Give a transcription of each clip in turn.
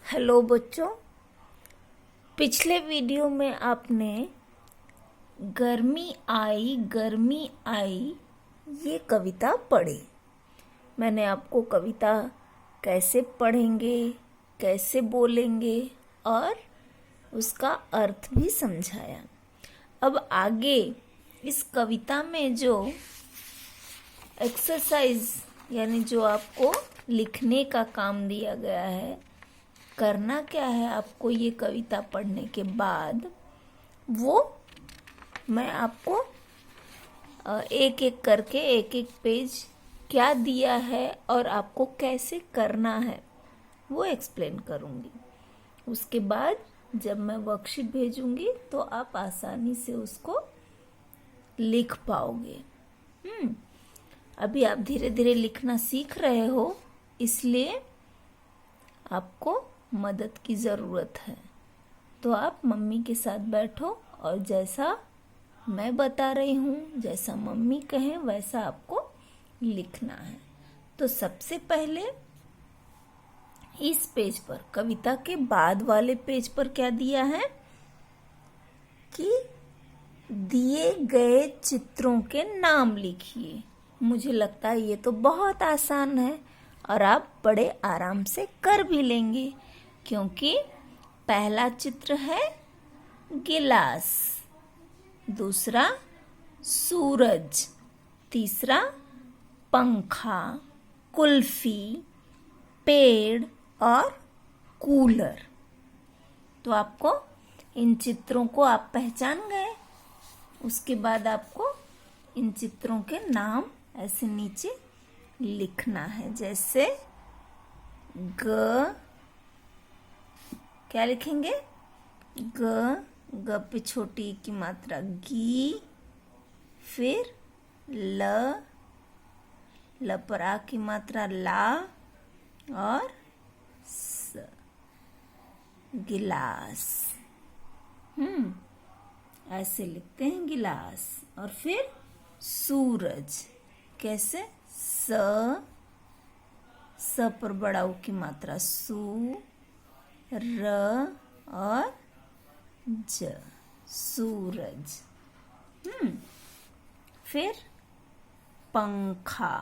Hello बच्चों, पिछले video में आपने गर्मी आई ये कविता पढ़ी। मैंने आपको कविता कैसे पढ़ेंगे, कैसे बोलेंगे और उसका अर्थ भी समझाया। अब आगे इस कविता में जो एक्सरसाइज यानी जो आपको लिखने का काम दिया गया है, करना क्या है आपको ये कविता पढ़ने के बाद, वो मैं आपको एक एक करके एक एक पेज क्या दिया है और आपको कैसे करना है वो एक्सप्लेन करूँगी। उसके बाद जब मैं वर्कशीट भेजूँगी तो आप आसानी से उसको लिख पाओगे। अभी आप धीरे धीरे लिखना सीख रहे हो, इसलिए आपको मदद की ज़रूरत है। तो आप मम्मी के साथ बैठो और जैसा मैं बता रही हूँ, जैसा मम्मी कहें वैसा आपको लिखना है। तो सबसे पहले इस पेज पर, कविता के बाद वाले पेज पर क्या दिया है कि दिए गए चित्रों के नाम लिखिए। मुझे लगता है ये तो बहुत आसान है और आप बड़े आराम से कर भी लेंगे, क्योंकि पहला चित्र है गिलास, दूसरा सूरज, तीसरा पंखा, कुल्फी, पेड़ और कूलर। तो आपको इन चित्रों को आप पहचान गए। उसके बाद आपको इन चित्रों के नाम ऐसे नीचे लिखना है। जैसे ग, क्या लिखेंगे? ग पे छोटी की मात्रा गी, फिर ल पर आ की मात्रा ला और स, गिलास। ऐसे लिखते हैं गिलास। और फिर सूरज, कैसे? स पर बड़ा उ की मात्रा सू, र और ज, सूरज। फिर पंखा,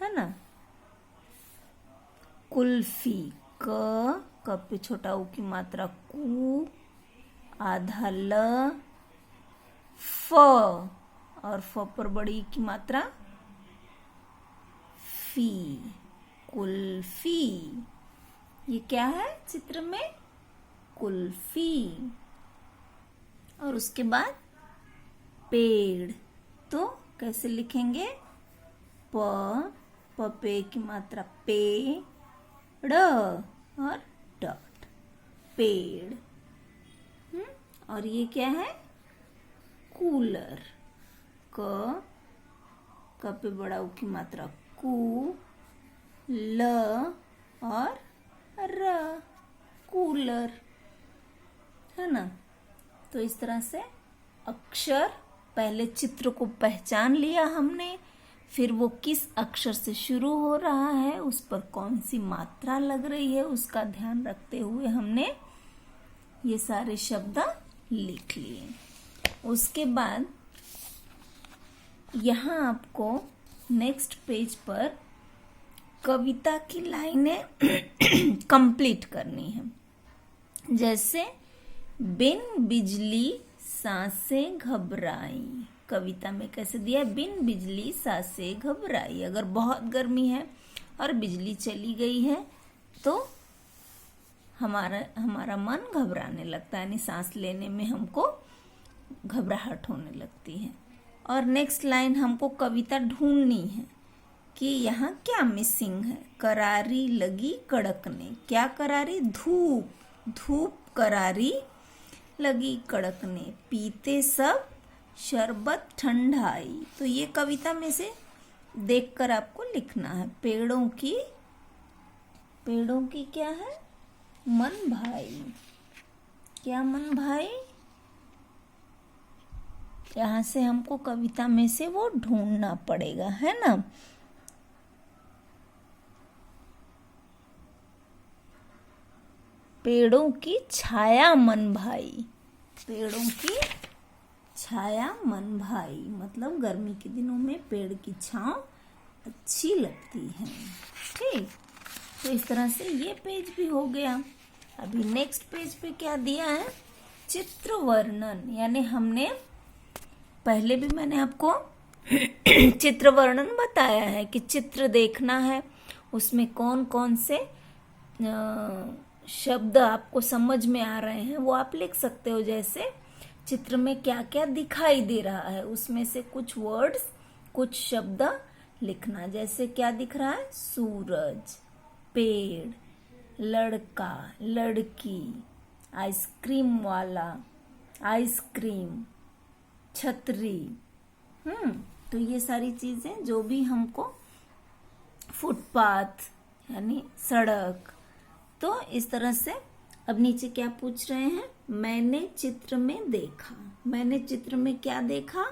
है ना? कुल्फी, क पे छोटा उ की मात्रा कू, आधा ल, फ और फ पर बड़ी की मात्रा फी, कुल्फी। ये क्या है चित्र में? कुल्फी। और उसके बाद पेड़, तो कैसे लिखेंगे? प पे की मात्रा पे, ड़ और डॉट, पेड़। और ये क्या है? कूलर, क पे बड़ा उ की मात्रा कू, ल और र, कूलर, है ना? तो इस तरह से अक्षर, पहले चित्र को पहचान लिया हमने, फिर वो किस अक्षर से शुरू हो रहा है, उस पर कौन सी मात्रा लग रही है, उसका ध्यान रखते हुए हमने ये सारे शब्द लिख लिए। उसके बाद यहाँ आपको नेक्स्ट पेज पर कविता की लाइनें कंप्लीट करनी है। जैसे बिन बिजली सांसें घबराई, कविता में कैसे दिया? बिन बिजली सांसें घबराई। अगर बहुत गर्मी है और बिजली चली गई है तो हमारा मन घबराने लगता है, यानी सांस लेने में हमको घबराहट होने लगती है। और नेक्स्ट लाइन हमको कविता ढूंढनी है कि यहाँ क्या मिसिंग है। करारी लगी कड़कने, क्या करारी? धूप, धूप करारी लगी कड़कने, पीते सब शरबत ठंडाई। तो ये कविता में से देखकर आपको लिखना है। पेड़ों की क्या है? मन भाई, क्या मन भाई? यहाँ से हमको कविता में से वो ढूंढना पड़ेगा, है ना? पेड़ों की छाया मन भाई। पेड़ों की छाया मन भाई मतलब गर्मी के दिनों में पेड़ की छांव अच्छी लगती है। ठीक, तो इस तरह से ये पेज भी हो गया। अभी नेक्स्ट पेज पे क्या दिया है, चित्र वर्णन। यानी हमने पहले भी मैंने आपको चित्र वर्णन बताया है कि चित्र देखना है, उसमें कौन कौन से शब्द आपको समझ में आ रहे हैं वो आप लिख सकते हो। जैसे चित्र में क्या क्या दिखाई दे रहा है उसमें से कुछ वर्ड्स, कुछ शब्द लिखना। जैसे क्या दिख रहा है, सूरज, पेड़, लड़का, लड़की, आइसक्रीम वाला, आइसक्रीम, छतरी। तो ये सारी चीजें जो भी हमको, फुटपाथ यानी सड़क। तो इस तरह से अब नीचे क्या पूछ रहे हैं, मैंने चित्र में देखा। मैंने चित्र में क्या देखा,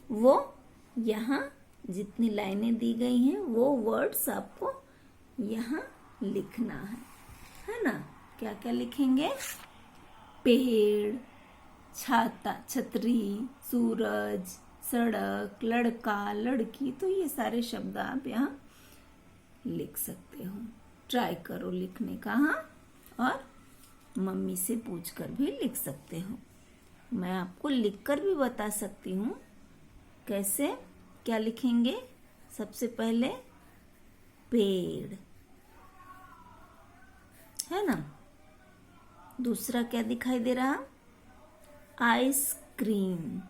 वो यहाँ जितनी लाइनें दी गई हैं वो वर्ड्स आपको यहाँ लिखना है ना। क्या क्या लिखेंगे, पेड़, छाता, छतरी, सूरज, सड़क, लड़का, लड़की। तो ये सारे शब्द आप यहाँ लिख सकते हो। ट्राई करो लिखने का, हाँ, और मम्मी से पूछकर भी लिख सकते हो। मैं आपको लिखकर भी बता सकती हूँ कैसे, क्या लिखेंगे। सबसे पहले पेड़, है ना। दूसरा क्या दिखाई दे रहा, आइसक्रीम,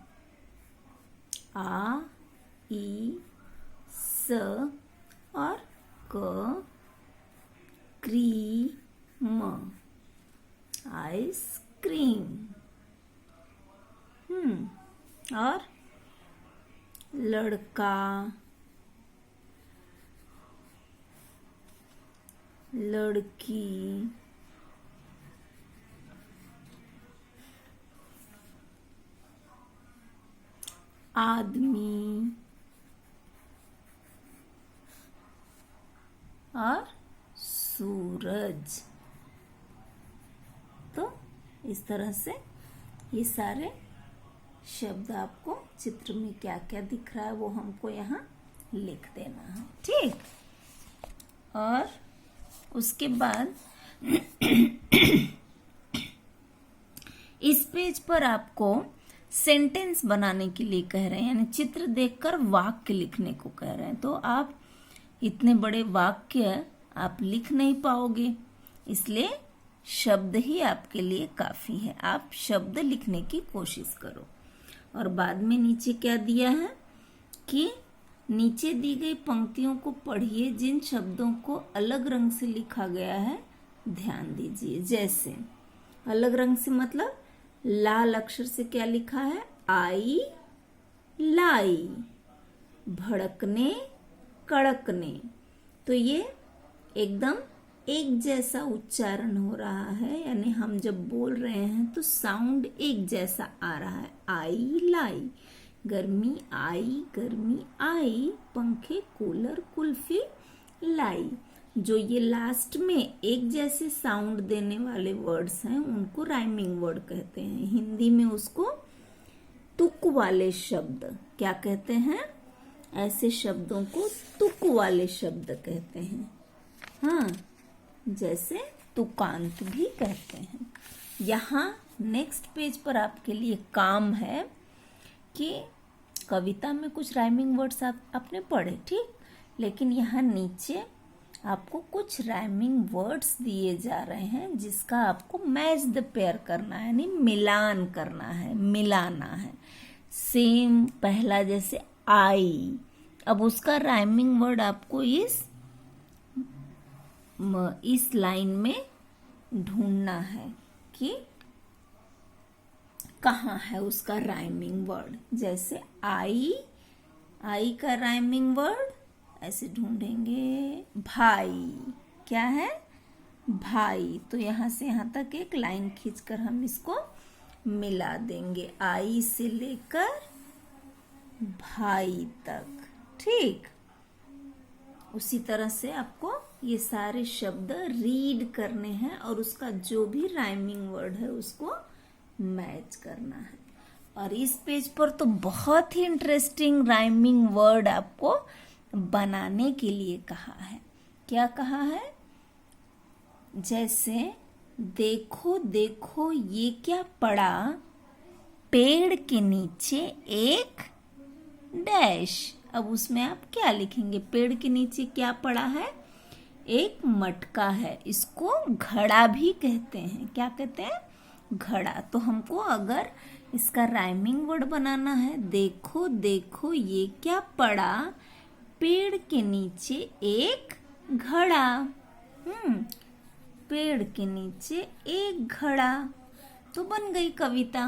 आ, ई, स और क, क्रीम, आइसक्रीम। और लड़का, लड़की, आदमी और सूरज। तो इस तरह से ये सारे शब्द आपको चित्र में क्या क्या दिख रहा है वो हमको यहाँ लिख देना है। ठीक, और उसके बाद इस पेज पर आपको सेंटेंस बनाने के लिए कह रहे हैं, यानी चित्र देखकर वाक्य लिखने को कह रहे हैं। तो आप इतने बड़े वाक्य आप लिख नहीं पाओगे, इसलिए शब्द ही आपके लिए काफी है। आप शब्द लिखने की कोशिश करो। और बाद में नीचे क्या दिया है कि नीचे दी गई पंक्तियों को पढ़िए, जिन शब्दों को अलग रंग से लिखा गया है ध्यान दीजिए। जैसे अलग रंग से मतलब लाल अक्षर से क्या लिखा है, आई, लाई, भड़कने, कड़कने। तो ये एकदम एक जैसा उच्चारण हो रहा है, यानी हम जब बोल रहे हैं तो साउंड एक जैसा आ रहा है। आई, लाई, गर्मी आई, गर्मी आई, पंखे, कूलर, कुल्फी, लाई। जो ये लास्ट में एक जैसे साउंड देने वाले वर्ड्स हैं उनको राइमिंग वर्ड कहते हैं। हिंदी में उसको तुक वाले शब्द क्या कहते हैं, ऐसे शब्दों को तुक वाले शब्द कहते हैं। हाँ, जैसे तुकांत भी कहते हैं। यहाँ नेक्स्ट पेज पर आपके लिए काम है कि कविता में कुछ राइमिंग वर्ड्स आपने पढ़े, ठीक, लेकिन यहाँ नीचे आपको कुछ राइमिंग वर्ड्स दिए जा रहे हैं जिसका आपको मैच द पेयर करना है, यानी मिलान करना है, मिलाना है। सेम पहला जैसे आई, अब उसका राइमिंग वर्ड आपको इस लाइन में ढूंढना है कि कहाँ है उसका राइमिंग वर्ड। जैसे आई, आई का राइमिंग वर्ड ऐसे ढूंढेंगे, भाई, क्या है, भाई। तो यहाँ से यहाँ तक एक लाइन खींचकर हम इसको मिला देंगे, आई से लेकर भाई तक। ठीक, उसी तरह से आपको ये सारे शब्द रीड करने हैं और उसका जो भी राइमिंग वर्ड है उसको मैच करना है। और इस पेज पर तो बहुत ही इंटरेस्टिंग राइमिंग वर्ड आपको बनाने के लिए कहा है। क्या कहा है? जैसे देखो देखो ये क्या पड़ा, पेड़ के नीचे एक डैश। अब उसमें आप क्या लिखेंगे? पेड़ के नीचे क्या पड़ा है? एक मटका है। इसको घड़ा भी कहते हैं। क्या कहते हैं? घड़ा। तो हमको अगर इसका राइमिंग वर्ड बनाना है, देखो देखो ये क्या पड़ा, पेड़ के नीचे एक घड़ा। पेड़ के नीचे एक घड़ा, तो बन गई कविता।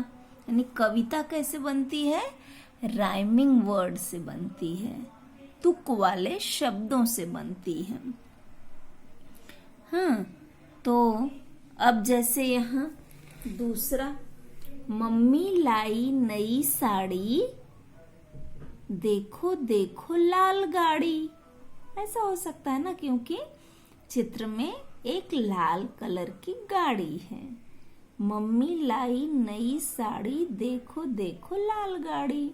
यानी कविता कैसे बनती है? राइमिंग वर्ड से बनती है, तुक वाले शब्दों से बनती है। तो अब जैसे यहाँ दूसरा, मम्मी लाई नई साड़ी, देखो देखो लाल गाड़ी। ऐसा हो सकता है ना, क्योंकि चित्र में एक लाल कलर की गाड़ी है। मम्मी लाई नई साड़ी, देखो देखो लाल गाड़ी।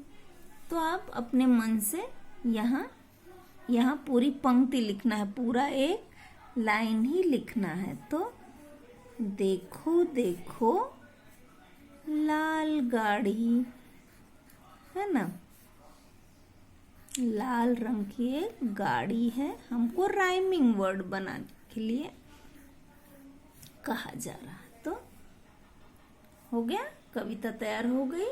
तो आप अपने मन से यहाँ पूरी पंक्ति लिखना है, पूरा एक लाइन ही लिखना है। तो देखो देखो लाल गाड़ी, है ना, लाल रंग की एक गाड़ी है। हमको राइमिंग वर्ड बनाने के लिए कहा जा रहा है। तो हो गया, कविता तैयार हो गई।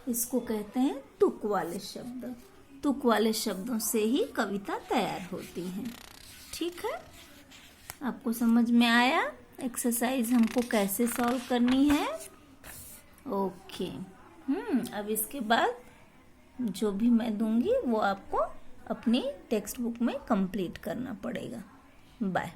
इसको कहते हैं तुक वाले शब्द। तुक वाले शब्दों से ही कविता तैयार होती है। ठीक है, आपको समझ में आया एक्सरसाइज हमको कैसे सॉल्व करनी है? ओके। अब इसके बाद जो भी मैं दूंगी वो आपको अपनी टेक्स्ट बुक में कंप्लीट करना पड़ेगा। बाय।